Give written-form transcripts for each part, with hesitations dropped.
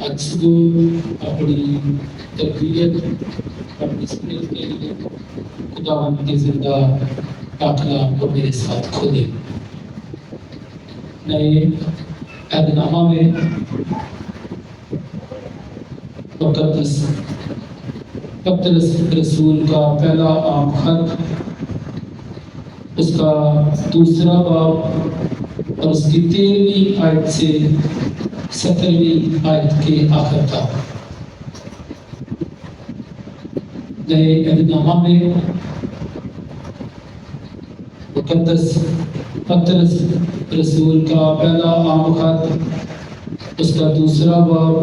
آج صبح اپنی تربیت اور نسبت کے لیے خداوند کے زندہ کلام کو میرے ساتھ کھولے. نئے عہد نامہ میں پطرس رسول کا پہلا عام خط، اس کا دوسرا باب اور اس کی 13ویں آیت سے 17ویں آیت کے آخر تک. نئے عہد نامہ میں پطرس رسول کا پہلا عام خط، اس کا دوسرا باب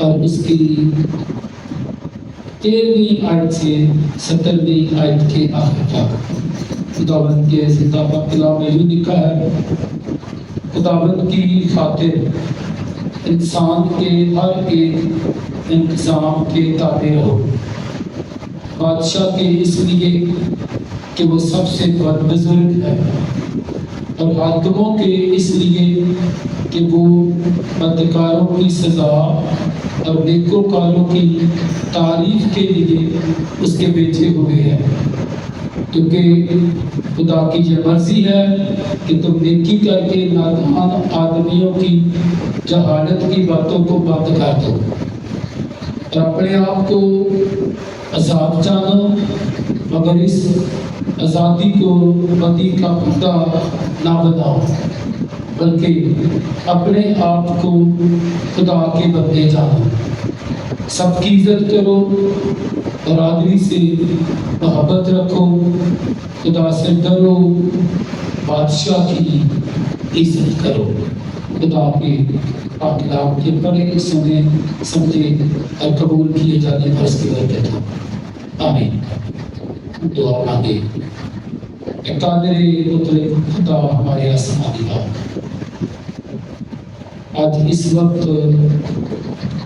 اور اس کی 13ویں آیت سے 17ویں آیت کے آخر تک. خداوند کے زندہ کلام میں یوں لکھا ہے: خداوند کی خاطر انسان کے ہر ایک انتظام کے تابع رہو، بادشاہ کے اس لیے کہ وہ سب سے بزرگ ہے، اور حاکموں کے اس لیے کہ وہ بدکاروں کی سزا اور نیکوکاروں کی تعریف کے لیے اس کے بھیجے ہوئے ہیں. کیونکہ خدا کی یہ مرضی ہے کہ تم نیکی کر کے نادان آدمیوں کی جہالت کی باتوں کو بند کر دو اور اپنے آپ کو آزاد جانو، مگر اس آزادی کو بدی کا پھندا نہ بناؤ، بلکہ اپنے آپ کو خدا کے بندے جانو. سب کی عزت کرو اور آدمی سے محبت رکھو، خدا سے ڈرو، بادشاہ کی عزت کرو. خدا کے پاک کلام کے پڑھے سنے سمجھے اور قبول کیے جانے پر اس کی برکت ہو. آمین. دعا مانگے. قادر مطلق خدا ہمارے آسمانی باپ، آج اس وقت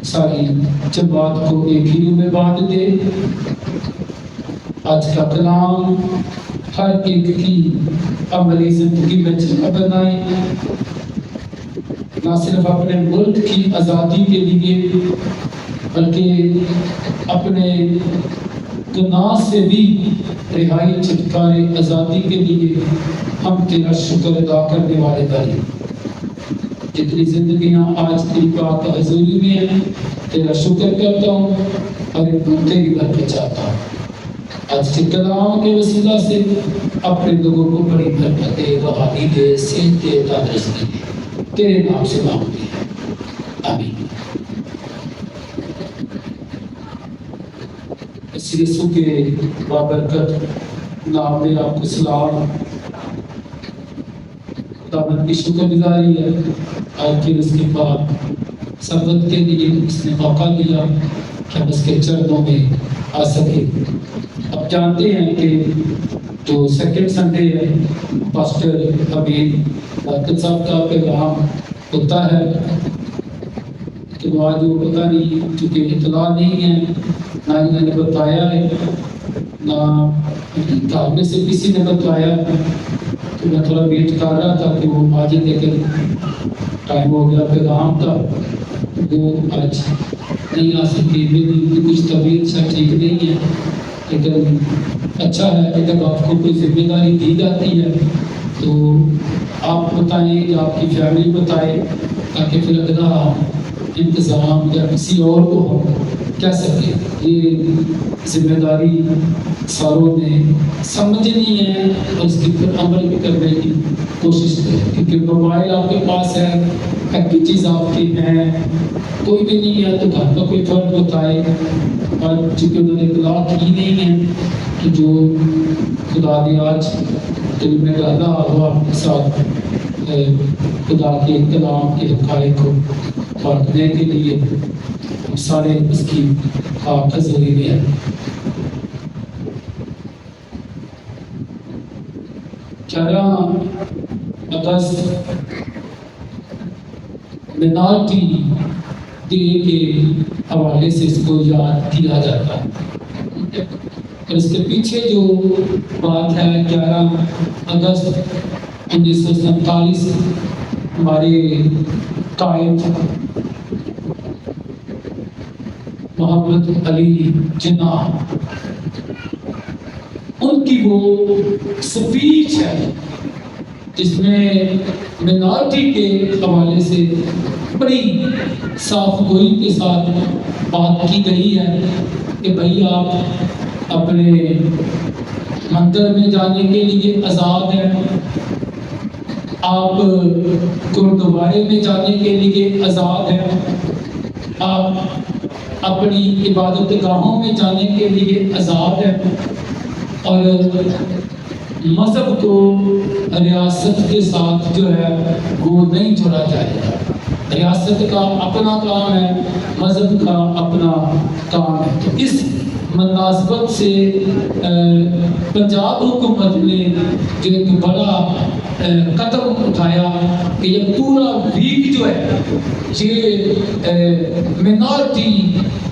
ساری جماعت کو ایک ہی روح میں باندھ دے. آج کا کلام ہر ایک کی عملی زندگی میں جگہ بنائے، نہ صرف اپنے ملک کی آزادی کے لیے بلکہ اپنے گناہ سے بھی رہائی چھٹکارے آزادی کے لیے ہم تیرا شکر ادا کرنے والے بنے. جتنی زندگیاں آج تیری پاک حضوری میں ہیں، تیرا شکر کرتا ہوں اور تیری برکت چاہتا ہوں. آج کے کلام کے وسیلہ سے اپنے لوگوں کو بڑی برکت دے، روحانی دے، صحت دے، تندرستی دے. تیرے نام سے مانگتے ہیں، آمین. اس یسوع کے بابرکت نام میں آپ کو سلام. خداوند کی شکر گزاری ہے آج کے اس کے بعد سبت کے لیے اس نے موقع دیا کہ ہم اس کے چرنوں میں آ سکے. اب جانتے ہیں کہ جو سیکنڈ سنڈے ہے پاسٹر حبیب برکت صاحب کا پیغام ہوتا ہے، کہ وہ آج وہ پتہ نہیں، چونکہ اطلاع نہیں ہے، نہ انہوں نے بتایا ہے، نہ گھر میں سے کسی نے بتایا. تو میں تھوڑا ویٹ کر رہا تھا کہ وہ آج، لیکن ٹائم ہو گیا پیغام کا، وہ آج نہیں آ سکی. میری کچھ طبیعت سے ٹھیک نہیں ہے، لیکن اچھا ہے کہ جب آپ کو کوئی ذمہ داری دی جاتی ہے تو آپ بتائیں یا آپ کی فیملی بتائے، تاکہ پھر اگلا انتظام یا کسی اور کو ہم کہہ سکیں. یہ ذمہ داری ساروں نے سمجھنی ہے اور اس کے پر عمل بھی کرنے کی کوشش کریں، کیونکہ موبائل آپ کے پاس ہے، ہر کی چیز آپ کی ہے، کوئی بھی نہیں ہے تو گھر کا کوئی فرد بتائے. اور چونکہ انہوں نے اطلاع کی نہیں ہے تو جو خدا نے آج دل میں ڈالا ہوا آپ کے ساتھ خدا کے کلام کے حقائق کو بانٹنے کے لیے، ہم سارے اس کی پاک حضوری میں ہیں. 11 اگست مینارٹی ڈے کے حوالے سے اس کو یاد کیا جاتا ہے، اور اس کے پیچھے جو بات ہے 11 اگست 1947 ہمارے قائد محمد علی جناح، ان کی وہ سپیچ ہے جس میں مینارٹی کے حوالے سے بڑی صاف گوئی کے ساتھ بات کی گئی ہے کہ بھائی آپ اپنے مندر میں جانے کے لیے آزاد ہیں، آپ گردوارے میں جانے کے لیے آزاد ہیں، آپ اپنی عبادت گاہوں میں جانے کے لیے آزاد ہیں، اور مذہب کو ریاست کے ساتھ جو ہے وہ نہیں جوڑا جائے گا۔ ریاست کا اپنا کام ہے، مذہب کا اپنا کام ہے۔ تو اس مناسبت سے پنجاب حکومت نے جو ایک بڑا قدم اٹھایا کہ یہ پورا ویک جو ہے یہ مینارٹی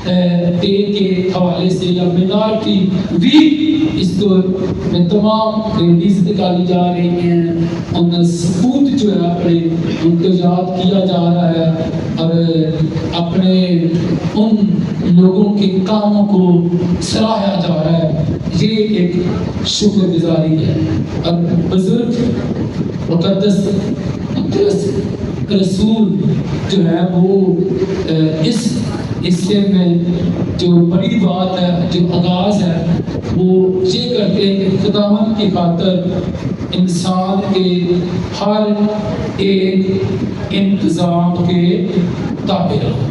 ڈے کے حوالے سے یا مینارٹی ویک، اس کو میں تمام ریلیز نکالی جا رہی ہیں، ان ثبوت جو ہے اپنے ان کو یاد کیا جا رہا ہے اور اپنے ان لوگوں کے کاموں کو سراہا جا رہا ہے۔ یہ ایک شکر گزاری ہے۔ اور بزرگ مقدس رسول جو ہے وہ اس حصے میں جو بڑی بات ہے، جو آغاز ہے، وہ یہ کرتے ہیں کہ خداوند کی خاطر انسان کے ہر ایک انتظام کے تابع رہو۔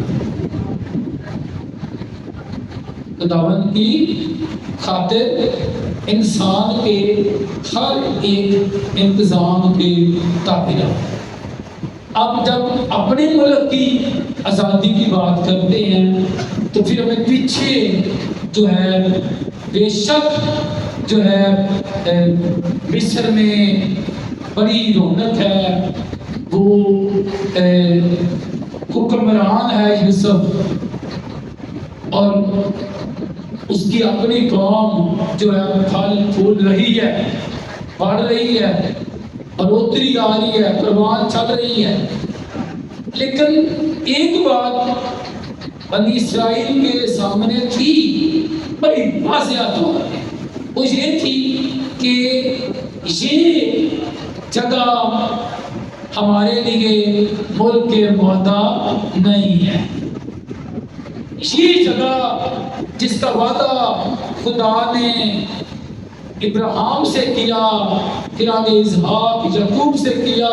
خداوند کی خاطر انسان کے ہر ایک انتظام کے تابع رہو۔ اب جب اپنے ملک کی آزادی کی بات کرتے ہیں تو پھر ہمیں پیچھے جو ہے بے شک جو ہے مصر میں بڑی رونق ہے، وہ حکمران ہے یوسف، اور اس کی اپنی قوم جو ہے پھل پھول رہی ہے، بڑھ رہی ہے، بڑھوتری آ رہی ہے، پروان چل رہی ہے۔ لیکن ایک بات بنی اسرائیل کے سامنے تھی بڑی واضح طور پہ، وہ یہ تھی کہ یہ جگہ ہمارے لیے ملک معاہدہ نہیں ہے۔ یہ جگہ جس کا وعدہ خدا نے ابراہیم سے کیا، پھر آگے اسحاق یعقوب سے کیا،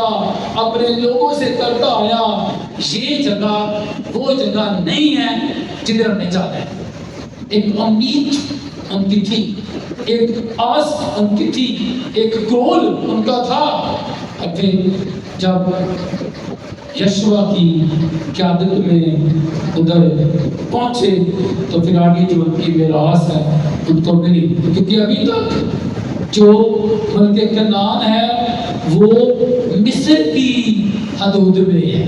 اپنے لوگوں سے کرتا آیا، یہ جگہ وہ جگہ نہیں ہے جدھر ہمیں جانا ہے۔ ایک امید ان کی تھی، ایک آس ان کی تھی، ایک گول ان کا تھا۔ اب پھر جب یشوع کی قیادت میں ادھر پہنچے تو پھر آگے جو ان کی میراث ہے ان کو ملی، کیونکہ ابھی تک جو ملک کنعان ہے وہ مصر کی حدود میں ہے،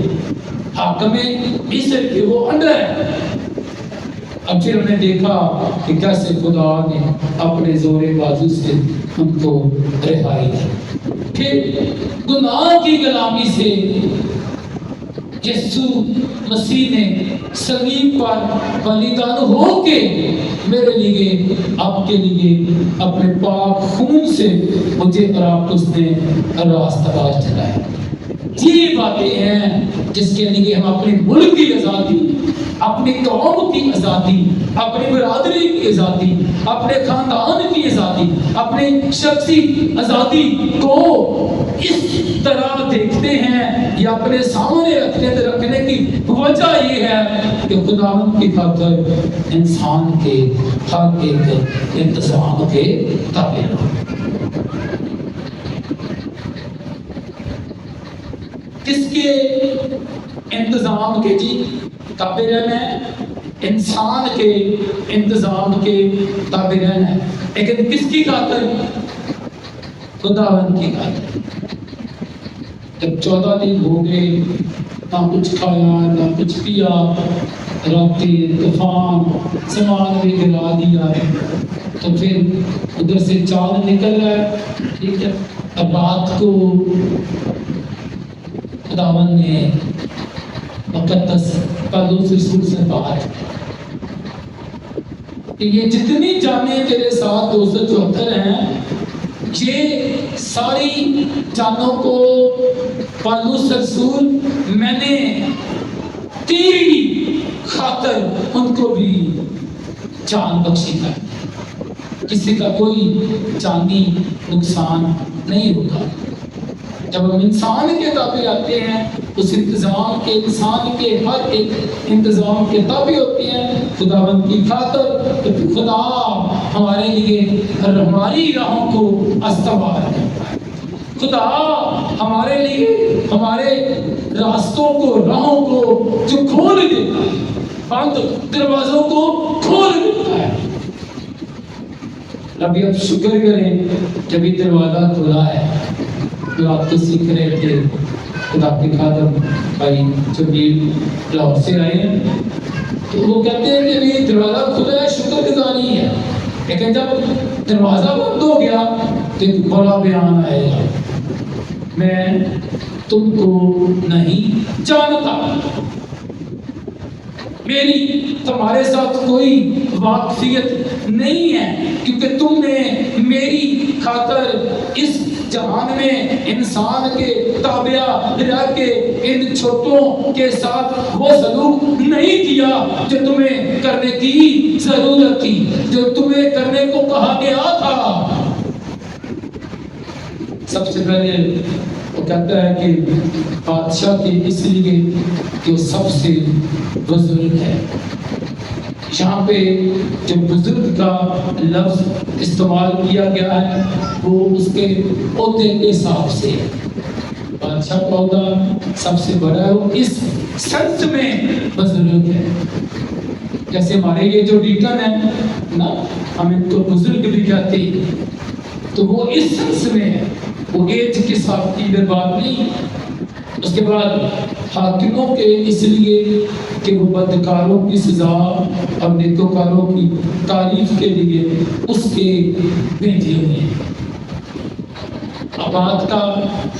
حاکم مصر کے وہ انڈر ہے۔ اب پھر ہم نے دیکھا کہ کیسے خدا نے اپنے زور بازو سے ان کو رہائی دی۔ پھر گناہ کی غلامی سے یسوع مسیح نے صلیب پر بلیدان ہو کے میرے لیے، آپ کے لیے اپنے پاک خون سے مجھے اور آپ کو اس نے راستہ باز چلایا۔ یہ باتیں ہیں جس کے لیے ہم اپنے ملک کی آزادی، اپنی قوم کی آزادی، اپنی برادری کی آزادی، اپنے خاندان کی آزادی، اپنے شخصی آزادی کو اس طرح دیکھتے ہیں یا اپنے سامنے رکھنے کی وجہ یہ ہے کہ خداوند کی خاطر انسان کے ہر ایک انتظام کے تابع رہو۔ کس کے انتظام کے جی تابع رہنا ہے؟ انسان کے انتظام کے تابع رہنا ہے، لیکن کس کی خاطر؟ خداوند کی خاطر۔ جب 14 دن ہو گئے، نہ کچھ کھایا نہ کچھ پیا، راتیں طوفان سامان بھی گرا دیا، تو پھر ادھر سے چاند نکل رہا ہے، ٹھیک ہے، اب رات کو خداوند نے مقدس پالوس رسول سے بات کہ یہ جتنی جانیں تیرے ساتھ 274 ہیں، یہ ساری جانوں کو پالوس رسول میں نے تیری خاطر ان کو بھی جان بخشی ہے، کسی کا کوئی جانی نقصان نہیں ہوگا۔ جب ہم انسان کے تابع آتے ہیں، اس انتظام کے، انسان کے ہر ایک انتظام کے تابع ہوتے ہیں خداوند کی خاطر، تو خدا ہمارے لیے ہماری راہوں کو استوار کرتا ہے۔ خدا ہمارے لیے ہمارے راستوں کو، راہوں کو جو کھول دیتا ہے، بند دروازوں کو کھول دیتا ہے۔ ابھی اب شکر کریں جب یہ دروازہ کھلا ہے۔ رات کو سیکھ رہے تھے، خدا کے خادم بھائی جمیل لاہور سے آئے ہیں، تو وہ کہتے ہیں کہ یہ دروازہ کھلا ہے، شکر گزاری ہے، لیکن جب دروازہ بند ہو گیا تو ایک بڑا بیان آئے گا، میں تم کو نہیں جانتا، میری تمہارے ساتھ کوئی واقفیت نہیں ہے، کیونکہ تم نے میری خاطر اس جہان میں انسان کے تابع رہ کے ان چھوٹوں کے ساتھ وہ سلوک نہیں کیا جو تمہیں کرنے کی ضرورت تھی، جو تمہیں کرنے کو کہا گیا تھا۔ سب سے پہلے وہ کہتا ہے کہ بادشاہ کے اس لیے کہ وہ سب سے بزرگ ہے۔ یہاں پہ جو بزرگ کا لفظ استعمال کیا گیا ہے وہ اس کے عہدے کے حساب سے ہے۔ بادشاہ کا عہدہ سب سے بڑا ہے، وہ اس سنس میں بزرگ ہے۔ جیسے ہمارے یہ جو ڈیکن ہیں نا، ہم ان کو بزرگ بھی کہتے ہیں، تو وہ اس سنس میں ہے، وہ ایج کے ساتھ کی بات نہیں۔ اس کے بعد حاکموں کے اس لیے کہ وہ بدکاروں کی سزا اور نیکوکاروں کی تعریف کے لیے اس کے بھیجے ہوئے ہیں۔ اب بات کا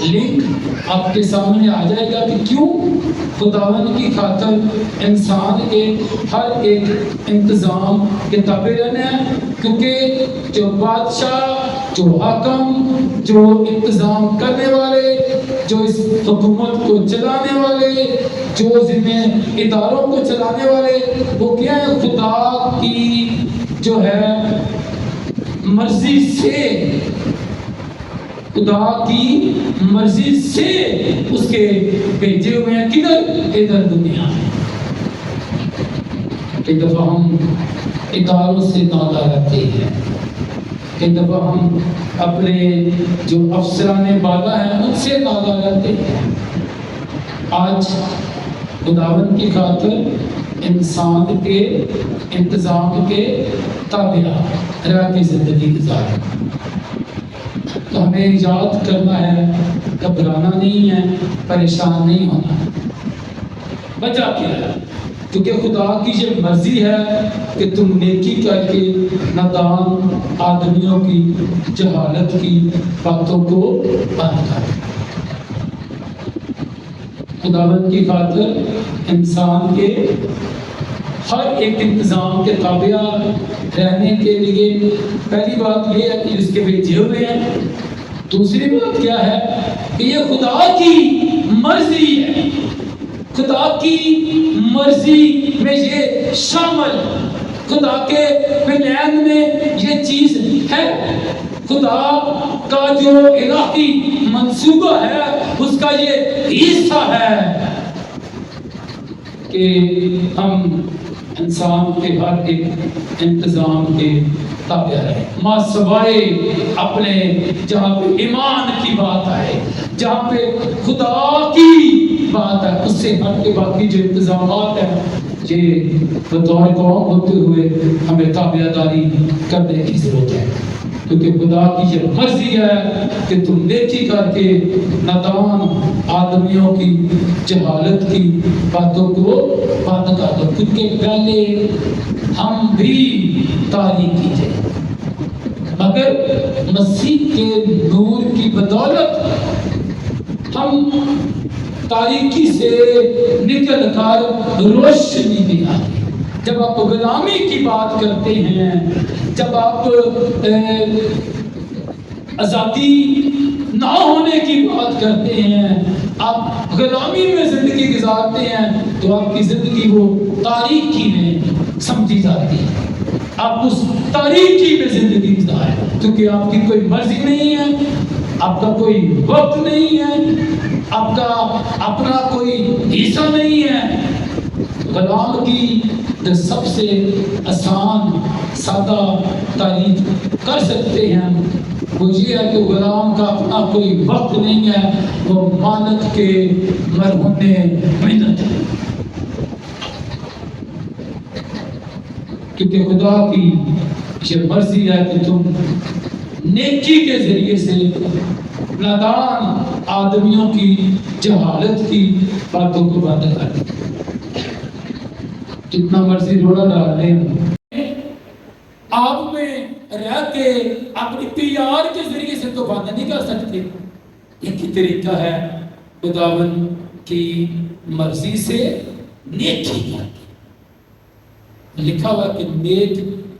لنک آپ کے سامنے آ جائے گا کہ کیوں خداوند کی خاطر انسان کے ہر ایک انتظام کے تابع رہنا ہے، کیونکہ جو بادشاہ، جو حاکم، جو انتظام کرنے والے، جو اس حکومت کو چلانے والے، جو ذمہ اداروں کو چلانے والے، وہ کیا ہے؟ خدا کی جو ہے مرضی سے، خدا کی مرضی سے اس کے بھیجے ہوئے ہیں۔ کدھر؟ ادھر دنیا میں۔ کئی دفعہ ہم اداروں سے نالا رہتے ہیں، کئی دفعہ ہم اپنے جو افسران بالا ہیں ان سے نالا رہتے ہیں۔ آج خداوند کی خاطر انسان کے انتظام کے تابع رہ کے زندگی گزاریں، تو ہمیں یاد کرنا ہے، گھبرانا نہیں ہے، پریشان نہیں ہونا۔ وجہ کیا ہے؟ کیونکہ خدا کی یہ مرضی ہے کہ تم نیکی کر کے نادان آدمیوں کی جہالت کی باتوں کو بند کر۔ خداوند کی خاطر انسان کے ہر ایک انتظام کے تابع رہنے کے لیے پہلی بات یہ ہے کہ اس کے بھیجے ہوئے ہیں۔ دوسری بات کیا ہے کہ یہ خدا کی مرضی ہے۔ خدا کی مرضی میں یہ شامل، خدا کے پلان میں یہ چیز ہے۔ خدا کا جو الہی منصوبہ ہے اس کا یہ حصہ ہے کہ ہم انسان کے ہر ایک انتظام کے تابع رہے، ماں سوائے اپنے جہاں پہ ایمان کی بات آئے، جہاں پہ خدا کی بات ہے، اس سے ہٹ کے باقی جو انتظامات ہیں یہ بطور قوم ہوتے ہوئے ہمیں تابع داری کرنے کی ضرورت ہے، کیونکہ خدا کی یہ مرضی ہے کہ تم نیکی کر کے نادان آدمیوں کی جہالت کی باتوں کو بند کر دو، کیونکہ پہلے ہم بھی تاریک کی تھے، مگر مسیح کے نور کی بدولت ہم تاریکی سے نکل کر روشنی میں آئے۔ جب آپ غلامی کی بات کرتے ہیں، جب آپ آزادی نہ ہونے کی بات کرتے ہیں، آپ غلامی میں زندگی گزارتے ہیں، تو آپ کی زندگی وہ تاریکی میں سمجھی جاتی ہے۔ آپ اس تاریکی میں زندگی گزاریں، کیونکہ آپ کی کوئی مرضی نہیں ہے، آپ کا کوئی وقت نہیں ہے، آپ کا اپنا کوئی حصہ نہیں ہے۔ غلام کی جو سب سے آسان سادہ تعریف کر سکتے ہیں وہ یہ ہے کہ غلام کا اپنا کوئی وقت نہیں ہے، وہ مالک کے مرہون محنت ہے، کیونکہ خدا کی یہ مرضی ہے کہ تم نیکی کے ذریعے سے نادان آدمیوں کی جہالت کی باتوں کو بند کر دیں۔ جتنا مرضی روڑا ڈال لیں، آپ میں رہ کے اپنی پیار کے ذریعے سے تو بات نہیں کر سکتے۔ ایک ہی طریقہ ہے خداوند کی مرضی سے نیکی کرتے۔ لکھا ہوا کہ نیک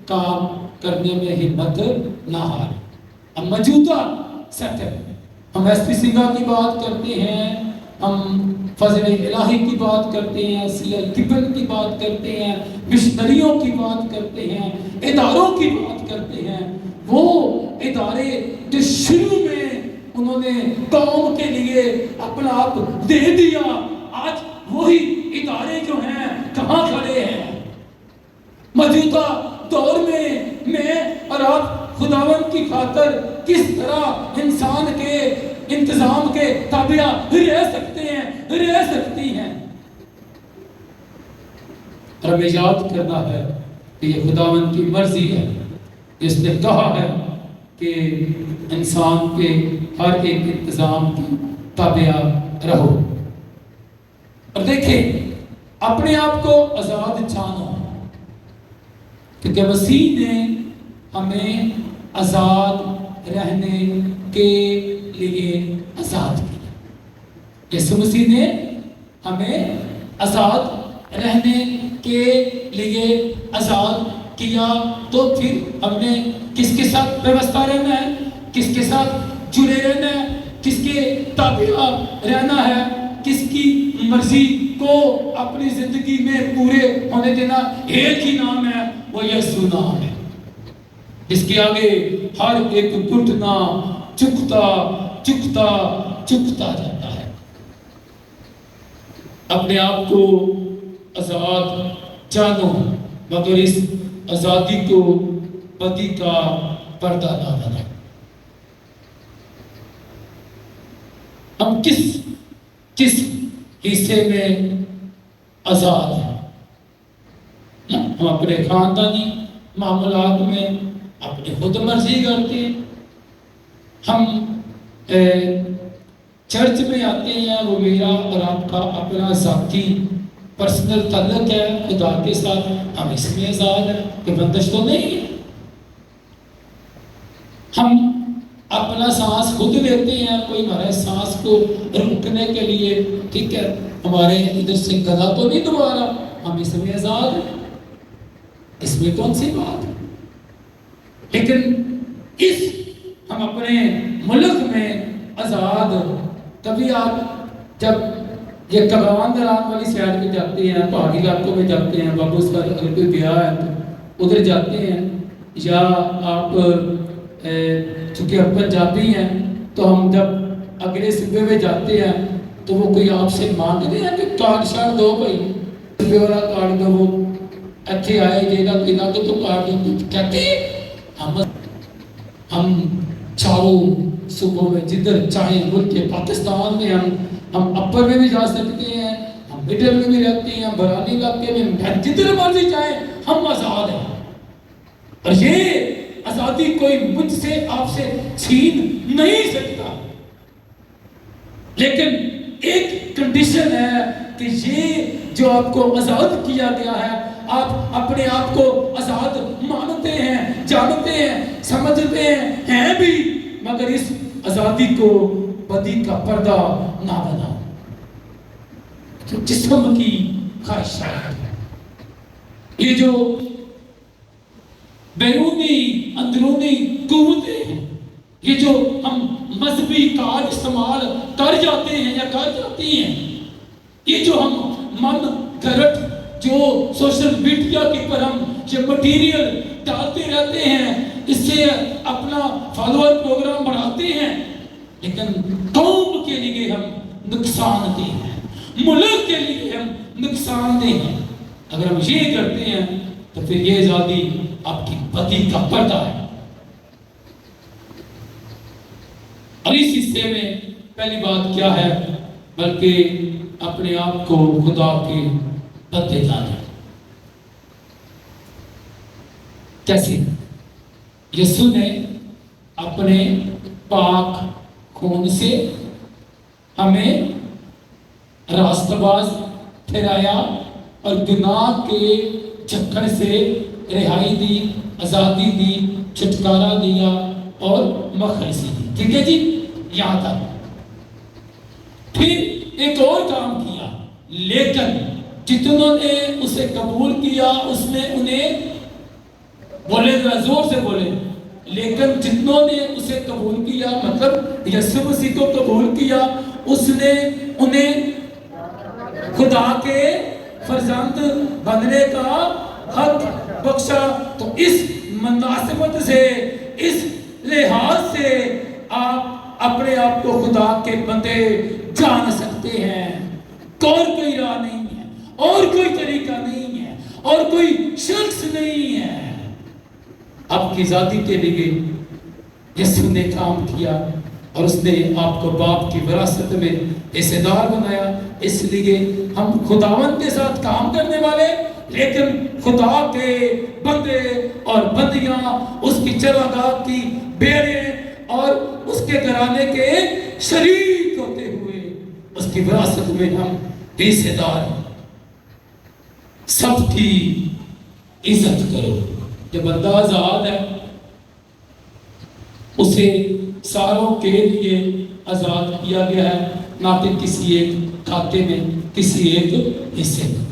کام کرنے میں ہمت نہ ہار۔ اب موجودہ سیٹ ہے، ہم ایس پی سنگھا کی بات کرتے ہیں، ہم فضل الہی کی بات کرتے ہیں، سی ایل کپن کی بات کرتے ہیں، مشنریوں کی بات کرتے ہیں، اداروں کی بات کرتے ہیں۔ وہ ادارے جو شروع میں انہوں نے قوم کے لیے اپنا آپ دے دیا، آج وہی ادارے جو ہیں کہاں کھڑے ہیں؟ موجودہ دور میں اور آپ خداوند کی خاطر کس طرح انسان کے انتظام کے تابع رہ سکتی ہیں۔ اور ہمیں یاد کرنا ہے کہ یہ خداوند کی مرضی ہے، جس نے کہا ہے کہ انسان کے ہر ایک انتظام کی تابع رہو۔ اور دیکھیں، اپنے آپ کو آزاد جانو، کیونکہ مسیح نے ہمیں آزاد رہنے کے لیے آزاد کیا۔ یسوع مسیح نے ہمیں آزاد رہنے کے لیے آزاد کیا، تو پھر ہم نے کس کے ساتھ ویوستھا رہنا ہے، کس کے ساتھ جڑے رہنا ہے، کس کے تابع رہنا ہے، کس کی مرضی کو اپنی زندگی میں پورے ہونے دینا۔ ایک ہی نام ہے، وہ یسوع نام ہے، جس کے آگے ہر ایک گھٹنا چکتا جاتا ہے۔ اپنے آپ کو آزاد جانو، مگر اس آزادی کو بدی کا پردہ نہ بناؤ۔ ہم کس حصے میں آزاد ہیں؟ ہم اپنے خاندانی معاملات میں اپنی خود مرضی کرتے ہیں، ہم چرچ میں آتے ہیں، وہ میرا اور آپ کا اپنا ذاتی پرسنل تعلق ہے خدا کے ساتھ، ہم اس میں آزاد ہیں کہ بندش تو نہیں ہے۔ ہم اپنا سانس خود لیتے ہیں، کوئی ہمارے سانس کو روکنے کے لیے، ٹھیک ہے، ہمارے ادھر سے گلا تو نہیں دوبارہ، ہم اس میں آزاد ہیں، اس میں کون سی بات ہے؟ لیکن ہم اپنے ملک میں آزاد، کبھی آپ جب یہ کبوان دران والی سائڈ میں جاتے ہیں، پہاڑی علاقوں میں جاتے ہیں، بابو اس کا اگر کوئی گیا ہے تو ادھر جاتے ہیں، یا آپ چونکہ ہم پنجابی ہیں تو ہم جب اگلے صوبے میں جاتے ہیں تو وہ کوئی آپ سے مانگتے ہیں کہ کارڈ شارڈ دو، بھائی صوبے والا کارڈ دو، وہ اچھے آئے جے گا کوئی نہ تو کارڈ دو، کہتے ہیں ہم چاروں صوبوں میں جدھر چاہے ملک کے پاکستان میں ہم اپر میں بھی جا سکتے ہیں، ہم مڈل میں بھی رہتے ہیں، ہم برانی علاقے میں جدھر مرضی چاہے ہم آزاد ہیں۔ اور یہ آزادی کوئی مجھ سے آپ سے چھین نہیں سکتا، لیکن ایک کنڈیشن ہے کہ یہ جو آپ کو آزاد کیا گیا ہے، آپ اپنے آپ کو آزاد مانتے ہیں، جانتے ہیں، سمجھتے ہیں بھی، مگر اس آزادی کو بدی کا پردہ نہ بناؤ۔ جو جسم کی خواہشات ہیں، یہ جو بیرونی اندرونی قوتیں ہیں، یہ جو ہم مذہبی کار استعمال کر جاتے ہیں یا کر جاتی ہیں، یہ جو ہم من گھڑت جو سوشل میڈیا کے پر ہم یہ مٹیریل ڈالتے رہتے ہیں، اس سے اپنا فالوور پروگرام بڑھاتے ہیں، لیکن قوم کے لیے ہم نقصان دہ ہیں، ملک کے لیے ہم نقصان دہ ہیں۔ اگر ہم یہ کرتے ہیں تو پھر یہ آزادی آپ کی بدی کا پردہ ہے۔ اور اس حصے میں پہلی بات کیا ہے؟ بلکہ اپنے آپ کو خدا کے بندے جانے۔ کیسے؟ یسوع نے اپنے پاک خون سے ہمیں راست باز ٹھہرایا اور گناہ کے جکڑ سے رہائی دی، آزادی دی، چھٹکارا دیا اور مخلصی دی۔ ٹھیک ہے جی، یہاں تک۔ پھر ایک اور کام کیا، لیکن جتنوں نے اسے قبول کیا اس نے انہیں، بولے ذرا زور سے بولے، لیکن جتنوں نے اسے قبول کیا، مطلب یسوع مسیح کو قبول کیا، اس نے انہیں خدا کے فرزند بننے کا حق بخشا۔ تو اس مناسبت سے، اس لحاظ سے آپ اپنے آپ کو خدا کے بندے جان سکتے ہیں۔ اور کوئی راہ نہیں ہے، اور کوئی طریقہ نہیں ہے، اور کوئی شخص نہیں ہے۔ آپ کی ذاتی کے لیے یسوع نے کام کیا اور اس نے آپ کو باپ کی وراثت میں حصے دار بنایا۔ اس لیے ہم خداوند کے ساتھ کام کرنے والے، لیکن خدا کے بندے اور بندیاں، اس کی چراگاہ کی بیڑے اور اس کے گھرانے کے شریک ہوتے ہوئے اس کی وراثت میں ہم حصے دار ہیں۔ سب کی عزت کرو۔ جب بندہ آزاد ہے، اسے ساروں کے لیے آزاد کیا گیا ہے، نہ کہ کسی ایک کھاتے میں، کسی ایک حصے میں۔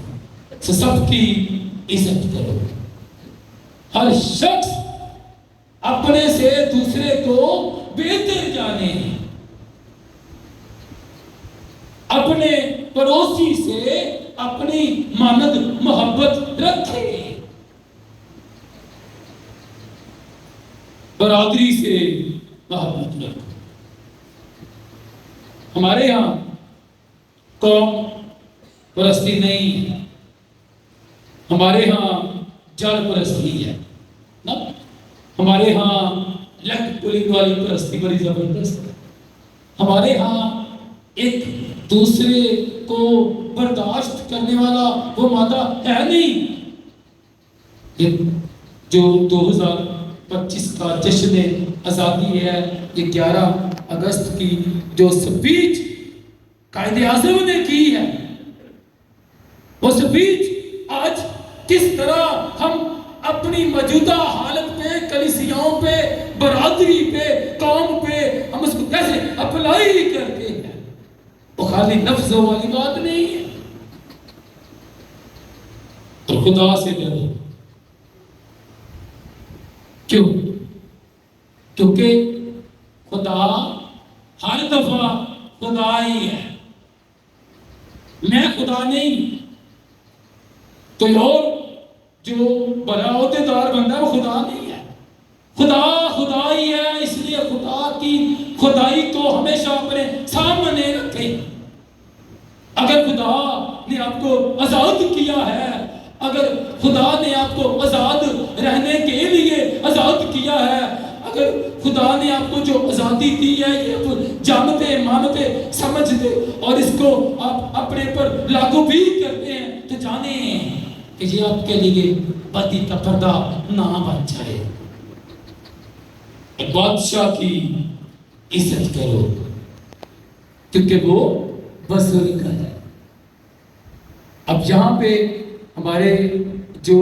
سب کی عزت کرو۔ ہر شخص اپنے سے دوسرے کو بہتر جانے، اپنے پڑوسی سے اپنی مانند محبت رکھے، برادری سے محبت رکھو۔ ہمارے ہاں قوم پرستی نہیں ہے، ہمارے ہاں جڑ پرستی ہے نا، ہمارے ہاں لگ پلنگ والی پرستی بڑی زبردست ہے۔ ہمارے ہاں ایک دوسرے کو برداشت کرنے والا وہ مادہ ہے نہیں۔ یہ جو 2025 کا جشن آزادی ہے، یہ 11 اگست کی جو سپیچ قائد اعظم نے کی ہے، وہ سپیچ آج کس طرح ہم اپنی موجودہ حالت پہ، کلیسیاؤں پہ، برادری پہ، قوم پہ ہم اس کو کیسے اپلائی کرتے ہیں، وہ خالی لفظوں والی بات نہیں ہے۔ تو خدا سے ڈرو۔ کیوں؟ کیونکہ خدا ہر دفعہ خدا ہی ہے، میں خدا نہیں۔ کوئی اور جو بڑا عہدیدار بندہ ہے وہ خدا نہیں ہے، خدا خدا ہی ہے۔ اس لیے خدا کی خدائی کو ہمیشہ اپنے سامنے رکھیں۔ اگر خدا نے آپ کو آزاد کیا ہے، اگر خدا نے آپ کو آزاد رہنے کے لیے آزاد کیا ہے، اگر خدا نے آپ کو جو آزادی دی ہے، یہ آپ جانتے مانتے سمجھتے اور اس کو آپ اپنے پر لاگو بھی کرتے ہیں، تو جانیں کہ یہ آپ کے لیے بدی کا پردہ نہ بن جائے۔ بادشاہ کی عزت کرو کیونکہ وہ بزرگ ہے۔ اب یہاں پہ ہمارے جو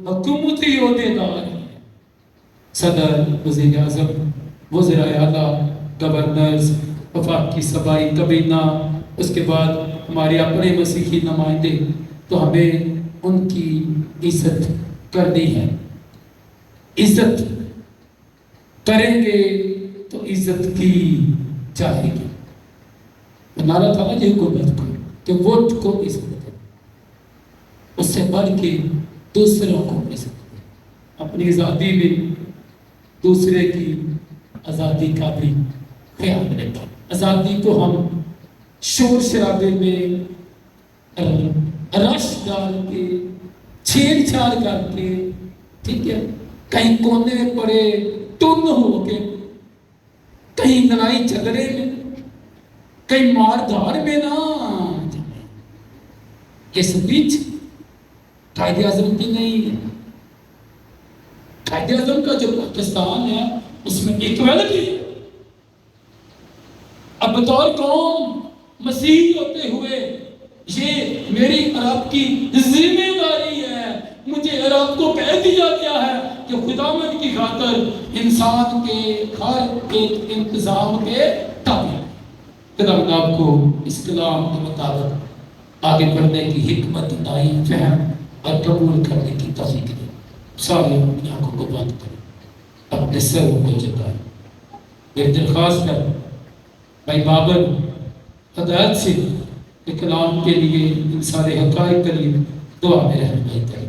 حکومتی عہدیدار ہیں، صدر، وزیر اعظم، وزراء اعلیٰ، گورنرز، وفاقی صوبائی کابینہ، اس کے بعد ہمارے اپنے مسیحی نمائندے، تو ہمیں ان کی عزت کرنی ہے. عزت کریں گے تو عزت کی جائے گی. نعرہ تھا نا یہ حکومت کو کہ ووٹ کو عزت دے، اس سے بڑھ کے دوسروں کو عزت دے. اپنی آزادی میں دوسرے کی آزادی کا بھی خیال رکھیں. آزادی کو ہم شور شرابے میں رش ڈال کے، چھیڑ چھاڑ کر کے، ٹھیک ہے، کہیں کونے میں پڑے ٹن ہو کے، کہیں لڑائی جھگڑے میں، کہیں مار دھاڑ میں نہ جائیں. یہ سپیچ قائد اعظم کی نہیں ہے. قائد اعظم کا جو پاکستان ہے اس میں ایکویلٹی ہے. اب بطور قوم مسیحی ہوتے ہوئے یہ میری اور آپ کی ذمہ داری ہے. مجھے اور آپ کو کہہ دیا گیا ہے کہ خداوند کی خاطر انسان کے ہر ایک انتظام کے تابع. خداوند آپ کو اس کلام کے مطابق آگے بڑھنے کی حکمت عطائی، فہم اور قبول کرنے کی توفیق دے. سارے اپنی آنکھوں کو بند کریں، اپنے سروں کو جھکائیں. میری درخواست ہے بھائی بابر ہدایت سے کہ کلام کے لیے ان سارے حقائق کے لیے دعا میں رہنمائی کریں.